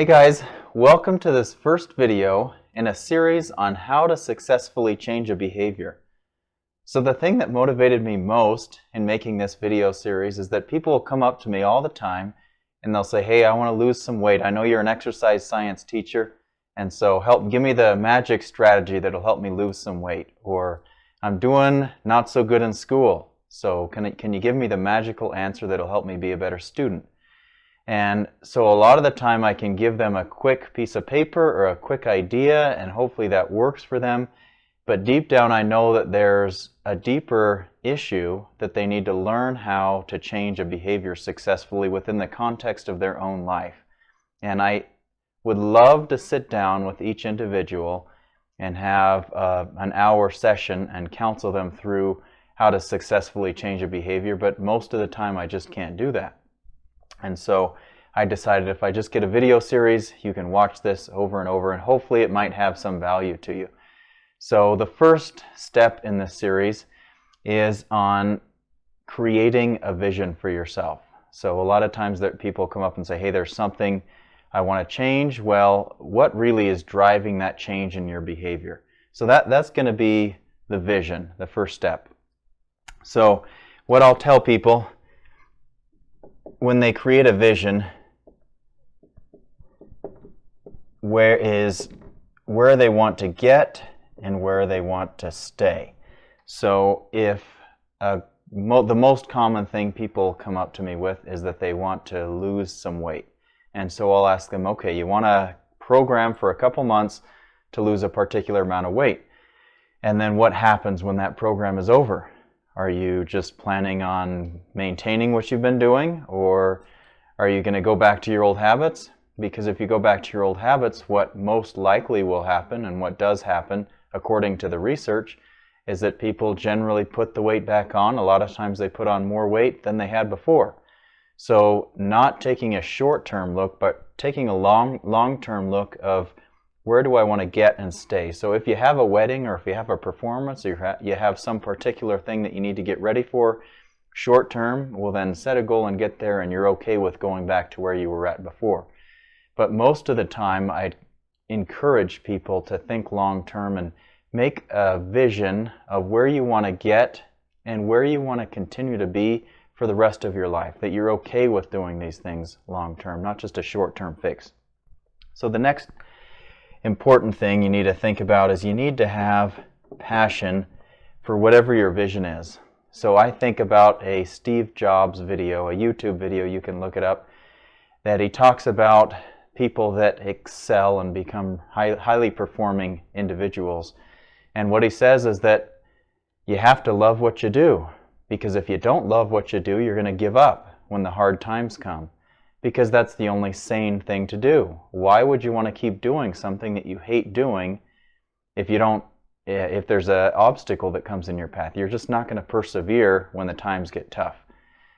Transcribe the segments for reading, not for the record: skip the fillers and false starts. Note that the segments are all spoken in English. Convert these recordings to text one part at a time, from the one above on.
Hey guys, welcome to this first video in a series on how to successfully change a behavior. So the thing that motivated me most in making this video series is that people will come up to me all the time and they'll say, hey, I want to lose some weight. I know you're an exercise science teacher, and so give me the magic strategy that'll help me lose some weight. Or I'm doing not so good in school, so can you give me the magical answer that'll help me be a better student? And so a lot of the time I can give them a quick piece of paper or a quick idea, and hopefully that works for them. But deep down I know that there's a deeper issue that they need to learn how to change a behavior successfully within the context of their own life. And I would love to sit down with each individual and have an hour session and counsel them through how to successfully change a behavior, but most of the time I just can't do that. And so I decided if I just get a video series, you can watch this over and over, and hopefully it might have some value to you. So the first step in this series is on creating a vision for yourself. So a lot of times that people come up and say, hey, there's something I want to change. Well, what really is driving that change in your behavior? So that's going to be the vision, the first step. So what I'll tell people when they create a vision, where they want to get and where they want to stay. So if the most common thing people come up to me with is that they want to lose some weight. And so I'll ask them, okay, you want to program for a couple months to lose a particular amount of weight. And then what happens when that program is over? Are you just planning on maintaining what you've been doing, or are you going to go back to your old habits? Because if you go back to your old habits, what most likely will happen, and what does happen according to the research, is that people generally put the weight back on. A lot of times they put on more weight than they had before. So not taking a short-term look, but taking a long-term look of where do I want to get and stay. So if you have a wedding, or if you have a performance, or you have some particular thing that you need to get ready for, short term, well then set a goal and get there, and you're okay with going back to where you were at before. But most of the time I encourage people to think long term and make a vision of where you want to get and where you want to continue to be for the rest of your life, that you're okay with doing these things long term, not just a short term fix. So the next important thing you need to think about is you need to have passion for whatever your vision is. So I think about a Steve Jobs video, a YouTube video, you can look it up, that he talks about people that excel and become highly performing individuals. And what he says is that you have to love what you do, because if you don't love what you do, you're going to give up when the hard times come. Because that's the only sane thing to do. Why would you want to keep doing something that you hate doing if there's an obstacle that comes in your path? You're just not going to persevere when the times get tough.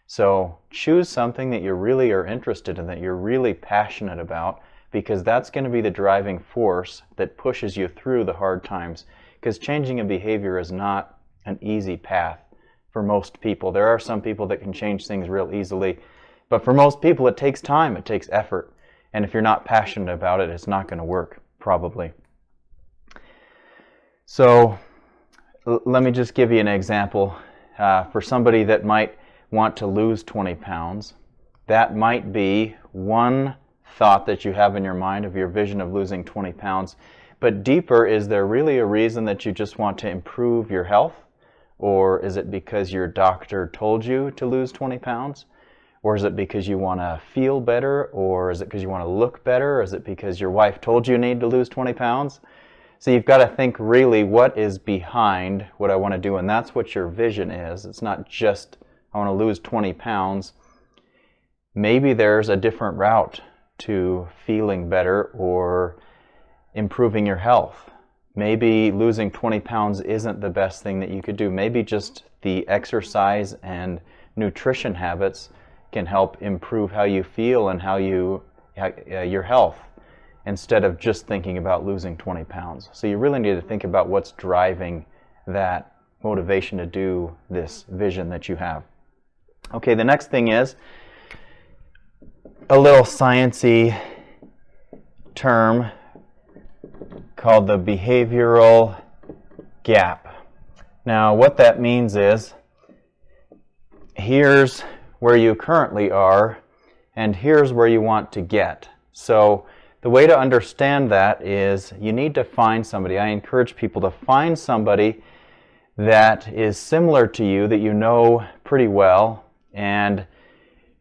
So choose something that you really are interested in, that you're really passionate about, because that's going to be the driving force that pushes you through the hard times. Because changing a behavior is not an easy path for most people. There are some people that can change things real easily, but for most people it takes time, it takes effort, and if you're not passionate about it, it's not going to work, probably. So let me just give you an example. For somebody that might want to lose 20 pounds, that might be one thought that you have in your mind of your vision of losing 20 pounds. But deeper, is there really a reason that you just want to improve your health? Or is it because your doctor told you to lose 20 pounds? Or is it because you want to feel better? Or is it because you want to look better? Or is it because your wife told you need to lose 20 pounds? So you've got to think really what is behind what I want to do, and that's what your vision is. It's not just I want to lose 20 pounds. Maybe there's a different route to feeling better or improving your health. Maybe losing 20 pounds isn't the best thing that you could do. Maybe just the exercise and nutrition habits can help improve how you feel and your health, instead of just thinking about losing 20 pounds. So you really need to think about what's driving that motivation to do this vision that you have. Okay, the next thing is a little sciencey term called the behavioral gap. Now, what that means is, here's where you currently are, and here's where you want to get. So the way to understand that is you need to find somebody. I encourage people to find somebody that is similar to you, that you know pretty well, and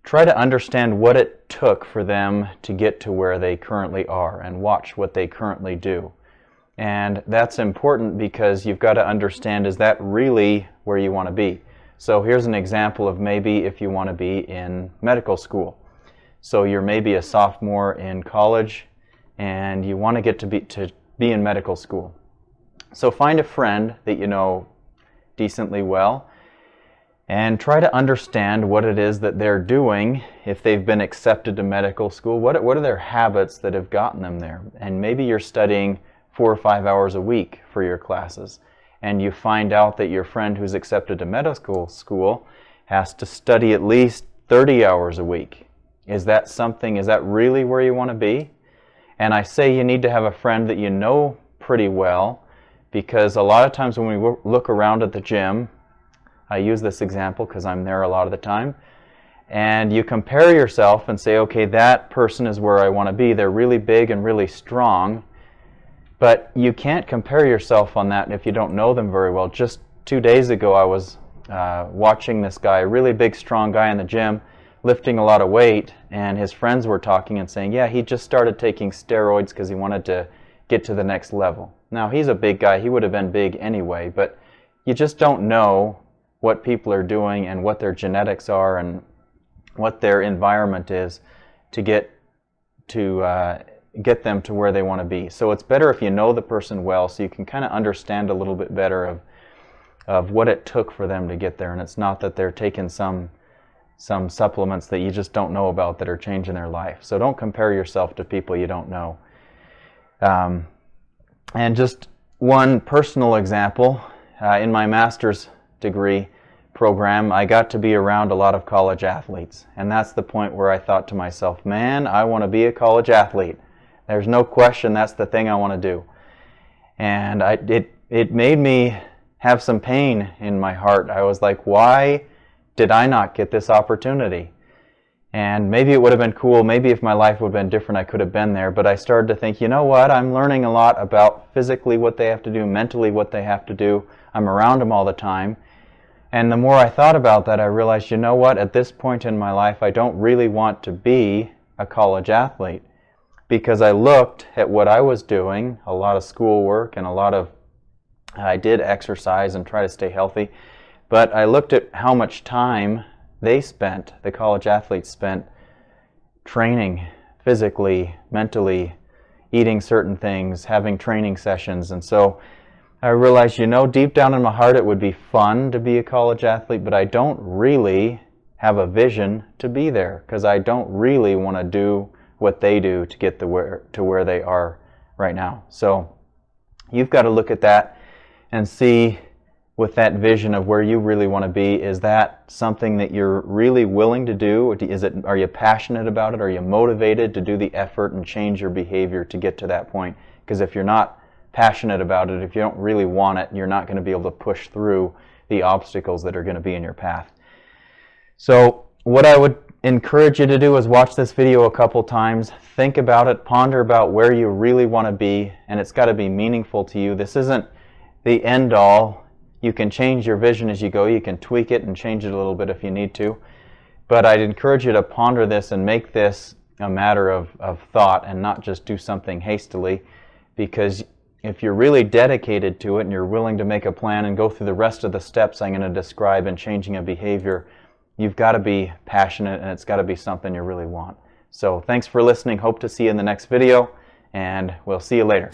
try to understand what it took for them to get to where they currently are, and watch what they currently do. And that's important because you've got to understand, is that really where you want to be? So here's an example of maybe if you want to be in medical school. So you're maybe a sophomore in college and you want to get to be in medical school. So find a friend that you know decently well and try to understand what it is that they're doing if they've been accepted to medical school. What are their habits that have gotten them there? And maybe you're studying 4 or 5 hours a week for your classes, and you find out that your friend who's accepted to medical school has to study at least 30 hours a week. Is that really where you want to be? And I say you need to have a friend that you know pretty well, because a lot of times when we look around at the gym, I use this example because I'm there a lot of the time, and you compare yourself and say, okay, that person is where I want to be. They're really big and really strong, but you can't compare yourself on that if you don't know them very well. Just 2 days ago, I was watching this guy, a really big, strong guy in the gym, lifting a lot of weight, and his friends were talking and saying, yeah, he just started taking steroids because he wanted to get to the next level. Now, he's a big guy. He would have been big anyway, but you just don't know what people are doing and what their genetics are and what their environment is to get them to where they want to be. So it's better if you know the person well, so you can kind of understand a little bit better of what it took for them to get there. And it's not that they're taking some supplements that you just don't know about that are changing their life. So don't compare yourself to people you don't know. And just one personal example, in my master's degree program, I got to be around a lot of college athletes. And that's the point where I thought to myself, man, I want to be a college athlete. There's no question that's the thing I want to do. And it made me have some pain in my heart. I was like, why did I not get this opportunity? And maybe it would have been cool, maybe if my life would have been different, I could have been there. But I started to think, you know what, I'm learning a lot about physically what they have to do, mentally what they have to do. I'm around them all the time. And the more I thought about that, I realized, you know what, at this point in my life, I don't really want to be a college athlete. Because I looked at what I was doing, a lot of schoolwork and I did exercise and try to stay healthy. But I looked at how much time the college athletes spent training physically, mentally, eating certain things, having training sessions. And so I realized, deep down in my heart it would be fun to be a college athlete, but I don't really have a vision to be there because I don't really want to do what they do to get to where they are right now. So you've got to look at that and see, with that vision of where you really want to be, is that something that you're really willing to do? Are you passionate about it? Are you motivated to do the effort and change your behavior to get to that point? Because if you're not passionate about it, if you don't really want it, you're not going to be able to push through the obstacles that are going to be in your path. So what I would encourage you to do is watch this video a couple times, think about it, ponder about where you really want to be, and it's got to be meaningful to you. This isn't the end all. You can change your vision as you go. You can tweak it and change it a little bit if you need to. But I'd encourage you to ponder this and make this a matter of thought and not just do something hastily, because if you're really dedicated to it and you're willing to make a plan and go through the rest of the steps I'm going to describe in changing a behavior, you've got to be passionate and it's got to be something you really want. So thanks for listening. Hope to see you in the next video, and we'll see you later.